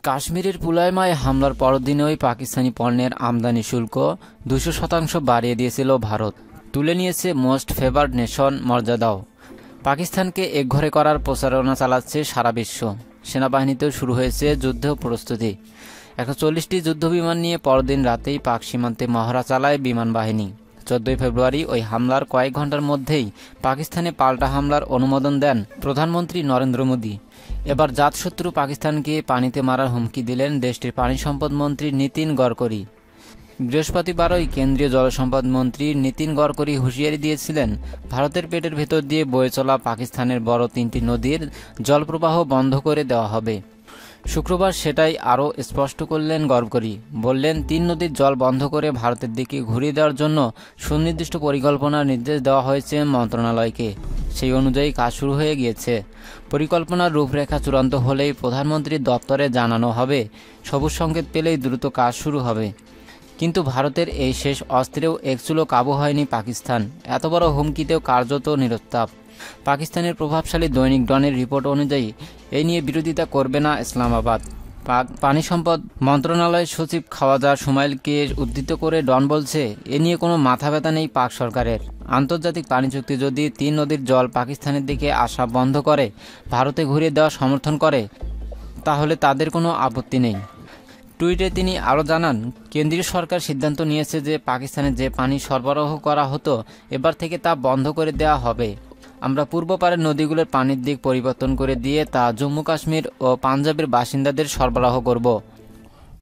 কাশ্মীরের পুলওয়ামায় হামলার পরদিনই পাকিস্তানি পণ্যের আমদানি শুল্ক 200% বাড়িয়ে দিয়েছিল ভারত। তুলে নিয়েছে মোস্ট ফেভার্ড নেশন মর্যাদাও। পাকিস্তানকে একঘরে করার প্রচারণা চালাচ্ছে সারা বিশ্ব। সেনাবাহিনীতেও শুরু হয়েছে যুদ্ধ প্রস্তুতি। 140টি যুদ্ধবিমান নিয়ে পরদিন রাতেই পাক সীমান্তে মহড়া চালায় বিমান বাহিনী। 14 ফেব্রুয়ারি ওই হামলার কয়েক ঘন্টার মধ্যেই পাকিস্তানে পাল্টা হামলার অনুমোদন দেন প্রধানমন্ত্রী নরেন্দ্র মোদী। এবার জাতশত্রু পাকিস্তানকে পানিতে মারার হুমকি দিলেন দেশটির পানি সম্পদ মন্ত্রী নীতিন গডকরি। বৃহস্পতিবারই কেন্দ্রীয় জলসম্পদ মন্ত্রী নীতিন গডকরি হুঁশিয়ারি দিয়েছিলেন, ভারতের পেটের ভেতর দিয়ে বয়ে চলা পাকিস্তানের বড় 3টি নদীর জলপ্রবাহ বন্ধ করে দেওয়া হবে। শুক্রবার সেটাই আরও স্পষ্ট করলেন গডকরি। বললেন, 3 নদীর জল বন্ধ করে ভারতের দিকে ঘুরিয়ে দেওয়ার জন্য সুনির্দিষ্ট পরিকল্পনার নির্দেশ দেওয়া হয়েছে মন্ত্রণালয়কে। সেই অনুযায়ী কাজ শুরু হয়ে গিয়েছে। পরিকল্পনার রূপরেখা চূড়ান্ত হলেই প্রধানমন্ত্রীর দপ্তরে জানানো হবে। সবুজ সংকেত পেলেই দ্রুত কাজ শুরু হবে। কিন্তু ভারতের এই শেষ অস্ত্রেও একচুলও কাবু হয়নি পাকিস্তান। এত বড় হুমকিতেও কার্যত নিরুত্তাপ। পাকিস্তানের প্রভাবশালী দৈনিক ডনের রিপোর্ট অনুযায়ী এই নিয়ে বিরোধিতা করবে না ইসলামাবাদ। পানি সম্পদ মন্ত্রণালয়ের সচিব খাওয়াজা সুমাইলকে উদ্ধৃত করে ডন বলছে, এ নিয়ে কোনো মাথা ব্যথা নেই পাক সরকারের। আন্তর্জাতিক পানি চুক্তি যদি 3 নদীর জল পাকিস্তানের দিকে আসা বন্ধ করে ভারতে ঘুরিয়ে দেওয়া সমর্থন করে, তাহলে তাদের কোনো আপত্তি নেই। টুইটে তিনি আরও জানান, কেন্দ্রীয় সরকার সিদ্ধান্ত নিয়েছে যে পাকিস্তানে যে পানি সরবরাহ করা হতো এবার থেকে তা বন্ধ করে দেওয়া হবে। আমরা পূর্ব পারের নদীগুলোর পানির দিক পরিবর্তন করে দিয়ে তা জম্মু কাশ্মীর ও পাঞ্জাবের বাসিন্দাদের সরবরাহ করব।